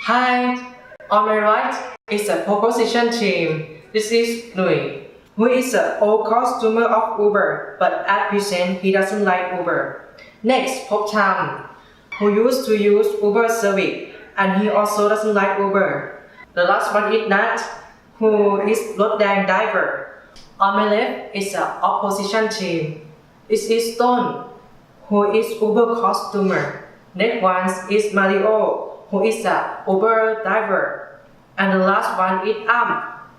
Hi, on my right is a proposition team. This is Louis, who is an old customer of Uber, but at present he doesn't like Uber. Next, Pop Tam, who used to use Uber service, and he also doesn't like Uber. The last one is Nat, who is Rot Dang driver. On my left is an opposition team. This is Stone, who is Uber customer. Next one is Mario, who is a Uber driver. And the last one is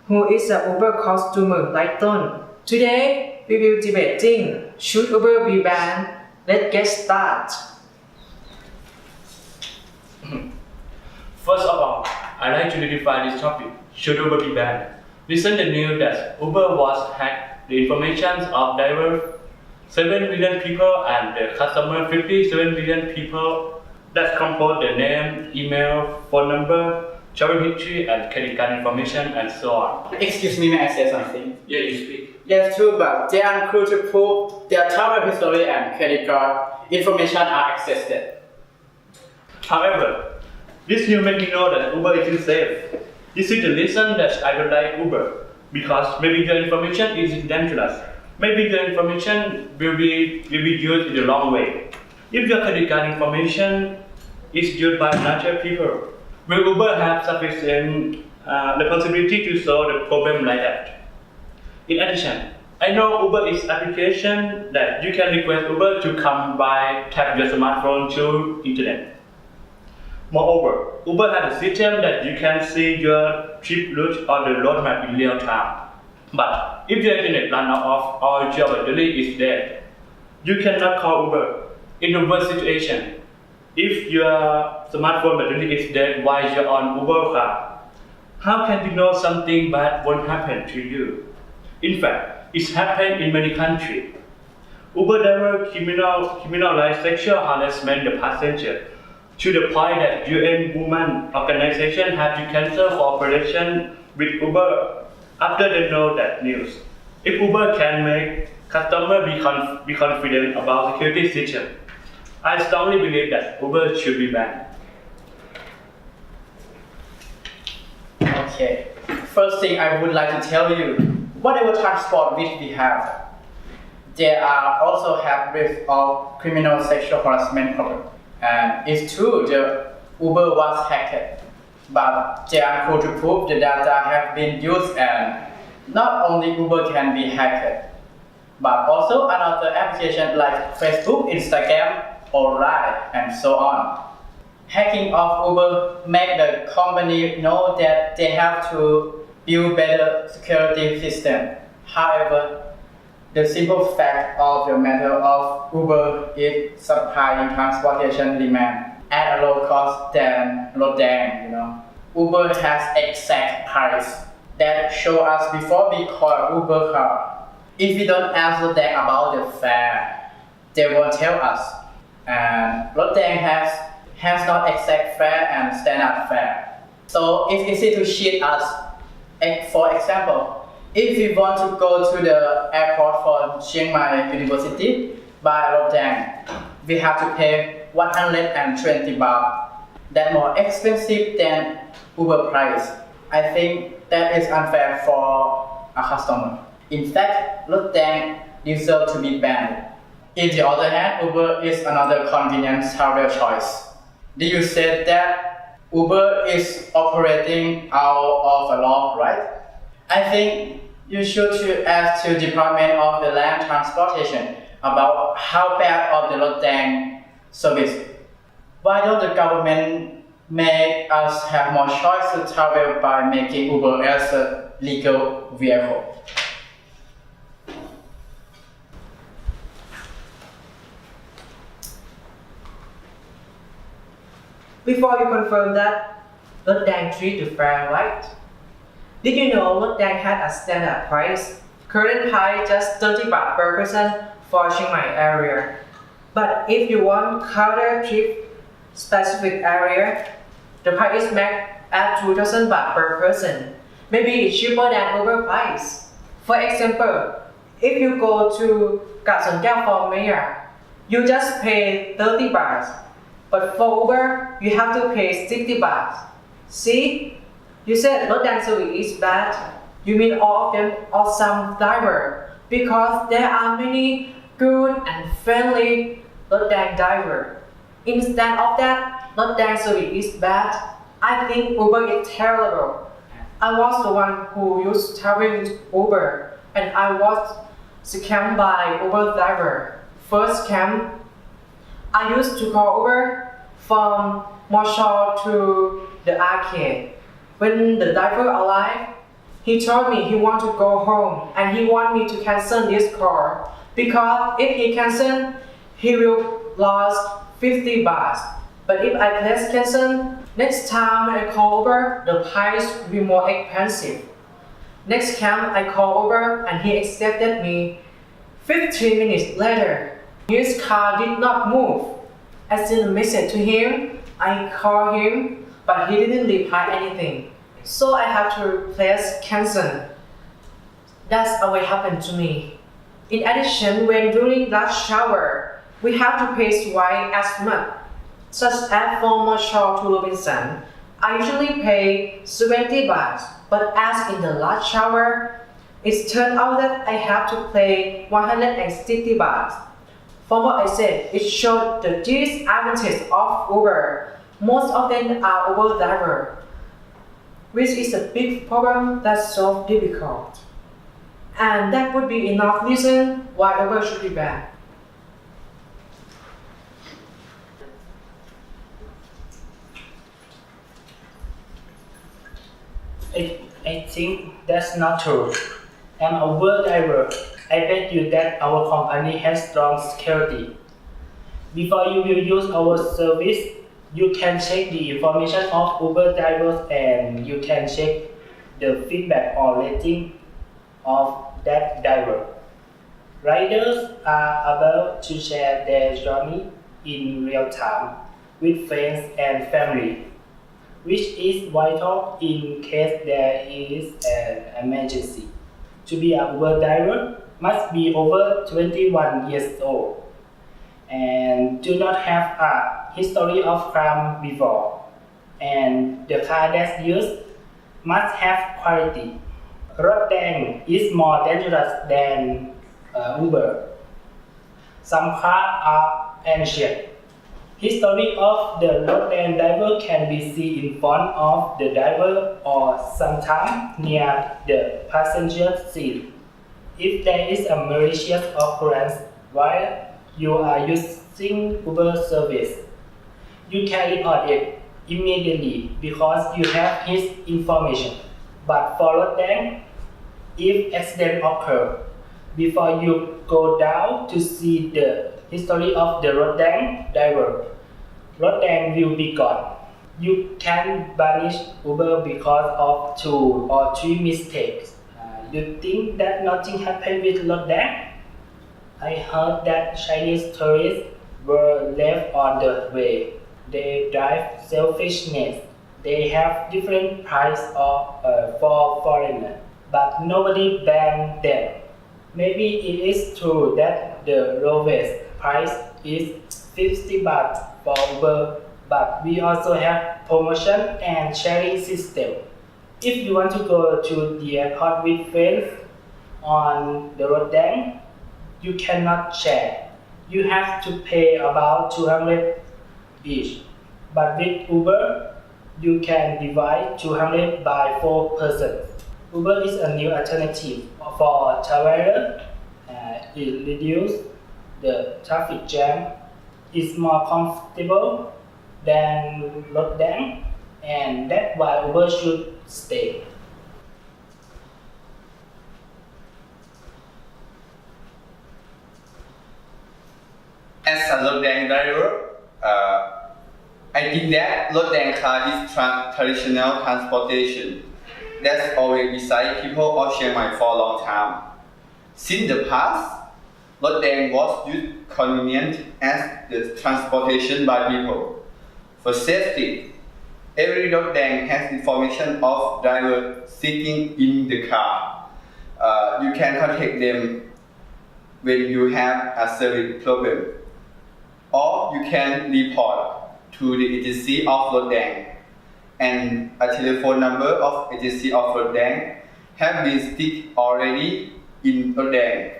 who is a Uber customer like Ton. Today, we will debating, should Uber be banned? Let's get started. First of all, I'd like to define this topic. Should Uber be banned? Recently knew that Uber was hacked the information of driver 7 million people and the customer 57 million people that compose the name, email, phone number, travel history and credit card information and so on. Excuse me, may I say something? Yeah, you speak. Yes, true, but they are unable to prove their travel history and credit card information are accessed. However, this news made me know that Uber isn't safe. This is the reason that I don't like Uber, because maybe your information is dangerous. Maybe your information will be used in the wrong way. If your credit card information is used by another people, will Uber have sufficient responsibility to solve the problem like that? In addition, I know Uber is an application that you can request Uber to come by tap your smartphone through internet. Moreover, Uber has a system that you can see your trip route on the road map in real time. But if your internet runs off or your battery is dead, you cannot call Uber. In the worst situation, if your smartphone battery is dead while you're on Uber car, how can you know something bad won't happen to you? In fact, it's happened in many countries. Uber driver criminalize sexual harassment the passenger to the point that UN Women Organization had to cancel cooperation with Uber after they know that news. If Uber can make customers be confident about security system, I strongly believe that Uber should be banned. Okay, first thing I would like to tell you, whatever transport which we have, there are also have risk of criminal sexual harassment problem. And it's true, the Uber was hacked, but they are able to prove the data have been used, and not only Uber can be hacked, but also another application like Facebook, Instagram, or Line, and so on. Hacking of Uber make the company know that they have to build better security system. However, the simple fact of the matter of Uber is supplying transportation demand at a low cost than Rot Dang, Uber has exact price that show us before we call Uber car. If we don't ask Rot Dang about the fare, they won't tell us. And Rot Dang has not exact fare and standard fare. So it's easy to cheat us. For example, if we want to go to the airport for Chiang Mai University by Rot Dang, we have to pay 120 baht. That's more expensive than Uber price. I think that is unfair for a customer. In fact, Rot Dang deserves to be banned. On the other hand, Uber is another convenient travel choice. Did you say that Uber is operating out of a law, right? I think you should ask the Department of the Land Transportation about how bad of the Rot Dang service. Why don't the government make us have more choice to travel by making Uber as a legal vehicle? Before you confirm that, Rot Dang treat the fare right? Did you know Rot Dang had a standard price? Current price just 30 baht per person for Chiang Mai area. But if you want counter trip specific area, the price is max at 2,000 baht per person. Maybe it's cheaper than Uber price. For example, if you go to Gat Son Kiao for Mayor, you just pay 30 baht. But for Uber, you have to pay 60 baht. See, you said road dang service is bad. You mean all of them or some driver? Because there are many good and friendly road dang driver. Instead of that, road dang service is bad. I think Uber is terrible. I was the one who used traveling with Uber, and I was scammed by Uber driver. First scam, I used to call Uber from Marshall to the arcade. When the driver arrived, he told me he want to go home and he want me to cancel this call because if he cancel, he will lose 50 baht. But if I press cancel, next time I call Uber, the price will be more expensive. Next time I call Uber and he accepted me. 15 minutes later, his car did not move. I sent a message to him, I called him, but he didn't reply anything. So I have to press cancel. That's what happened to me. In addition, when during rush hour, we have to pay twice as much. Such as from Marshall to Robinson, I usually pay 70 baht, but as in the rush hour, it turned out that I have to pay 160 baht. From what I said, it showed the disadvantage of Uber. Most of them are Uber driver, which is a big problem that's so difficult. And that would be enough reason why Uber should be banned. I think that's not true. I'm a Uber driver. I bet you that our company has strong security. Before you will use our service, you can check the information of Uber drivers and you can check the feedback or rating of that driver. Riders are able to share their journey in real time with friends and family, which is vital in case there is an emergency. To be a Uber driver must be over 21 years old and do not have a history of crime before, and the car that's used must have quality. Road dang is more dangerous than Uber. Some cars are ancient. History of the road dang driver can be seen in front of the driver or sometimes near the passenger seat. If there is a malicious occurrence while you are using Uber service, you can report it immediately because you have his information. But for road dang, if accident occur, before you go down to see the history of the road dang driver, road dang will be gone. You can banish Uber because of 2 or 3 mistakes. You think that nothing happened with road dang? I heard that Chinese tourists were left on the way. They drive selfishness. They have different price for foreigners, but nobody banned them. Maybe it is true that the lowest price is 50 baht for Uber, but we also have promotion and sharing system. If you want to go to the airport with friends on the road dang, you cannot share. You have to pay about 200 each. But with Uber, you can divide 200 by 4 persons. Uber is a new alternative for travelers. It reduces the traffic jam. It's more comfortable than road dang, and that's why Uber should stay. As a road dang driver, I think that road dang car is traditional transportation that's always beside people of Chiang Mai for a long time. Since the past, road dang was used convenient as the transportation by people. For safety, every road dang has information of driver sitting in the car. You can contact them when you have a service problem, or you can report to the agency of road dang. and a telephone number of agency of Lot Dang have been stick already in Lot Dang.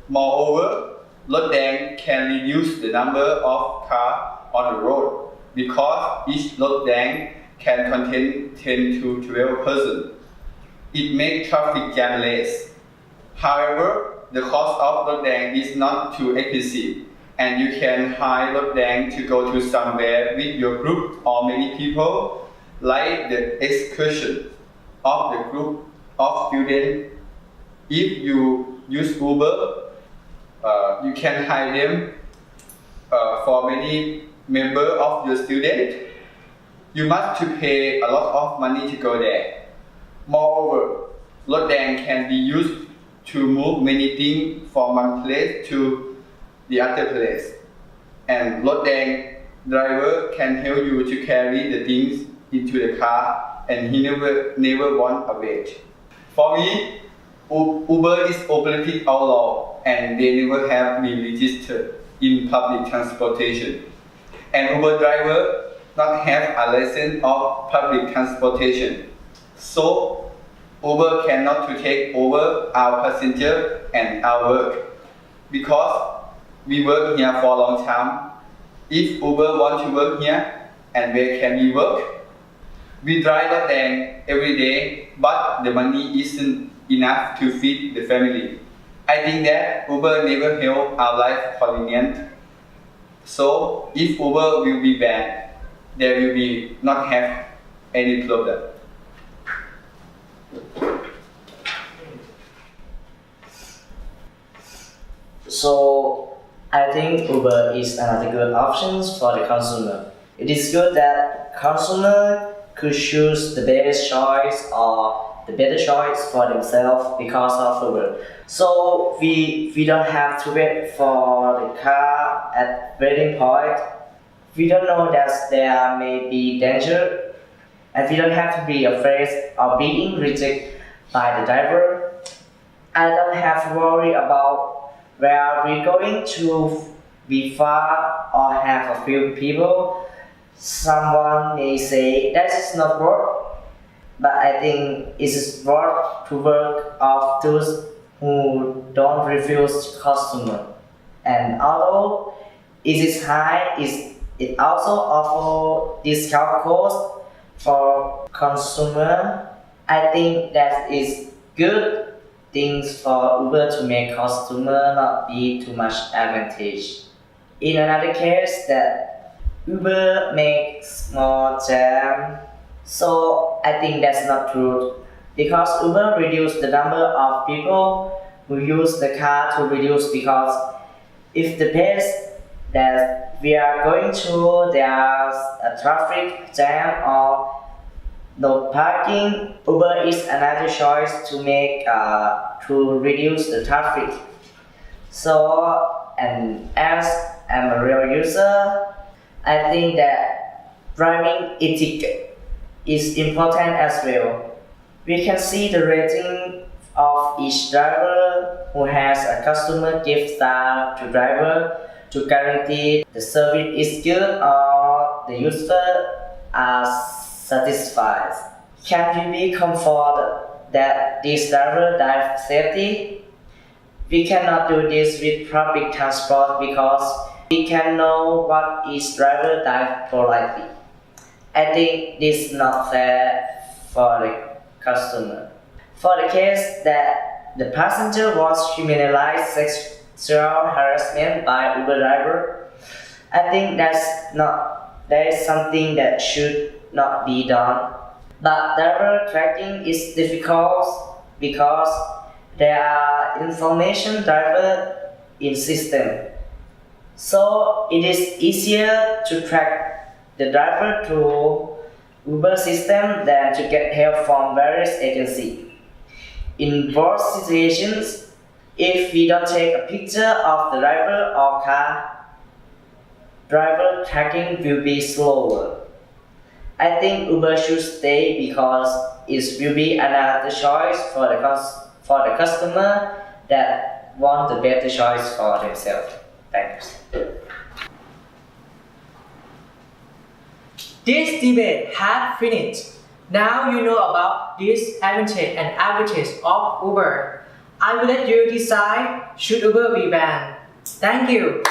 Moreover, Lot Dang can reduce the number of cars on the road because each Lot Dang can contain 10 to 12 persons. It makes traffic jam less. However, the cost of Lot Dang is not too expensive, and you can hire Lot Dang to go to somewhere with your group or many people, like the excursion of the group of students. If you use Uber, you can hire them for many members of your student. You must to pay a lot of money to go there. Moreover, Lot Dang can be used to move many things from one place to the other place. And Lot Dang driver can help you to carry the things into the car, and he never want a wait. For me, Uber is operated outlaw, and they never have been registered in public transportation. And Uber driver not have a license of public transportation. So Uber cannot to take over our passenger and our work. Because we work here for a long time, if Uber want to work here, and where can we work? We drive Lot Dang every day, but the money isn't enough to feed the family. I think that Uber never help our life convenient. So if Uber will be banned, there will be not have any problem. So I think Uber is another good option for the consumer. It is good that consumer could choose the best choice or the better choice for themselves because of Uber. So we don't have to wait for the car at waiting point. We don't know that there may be danger, and we don't have to be afraid of being rejected by the driver. I don't have to worry about where we're going to be far or have a few people. Someone may say that is not work, but I think it is worth to work of those who don't refuse customer. And although it is high, it also offers discount codes for consumer. I think that is good things for Uber to make customer not be too much advantage. In another case that Uber makes more jam, so I think that's not true because Uber reduce the number of people who use the car to reduce, because if the place that we are going to there's a traffic jam or no parking, Uber is another choice to make to reduce the traffic. So, and as I'm a real user, I think that driving etiquette is important as well. We can see the rating of each driver who has a customer gift star to driver to guarantee the service is good or the user are satisfied. Can we be comforted that this driver drive safety? We cannot do this with public transport because we can know what each driver drive politely. I think this is not fair for the customer. For the case that the passenger was criminalized sexual harassment by Uber driver, I think that is something that should not be done. But driver tracking is difficult because there are information driver in system. So it is easier to track the driver through Uber system than to get help from various agencies. In both situations, if we don't take a picture of the driver or car, driver tracking will be slower. I think Uber should stay because it will be another choice for the customer that want the better choice for themselves. Thanks. This debate had finished. Now you know about disadvantage and advantage of Uber. I will let you decide should Uber be banned. Thank you.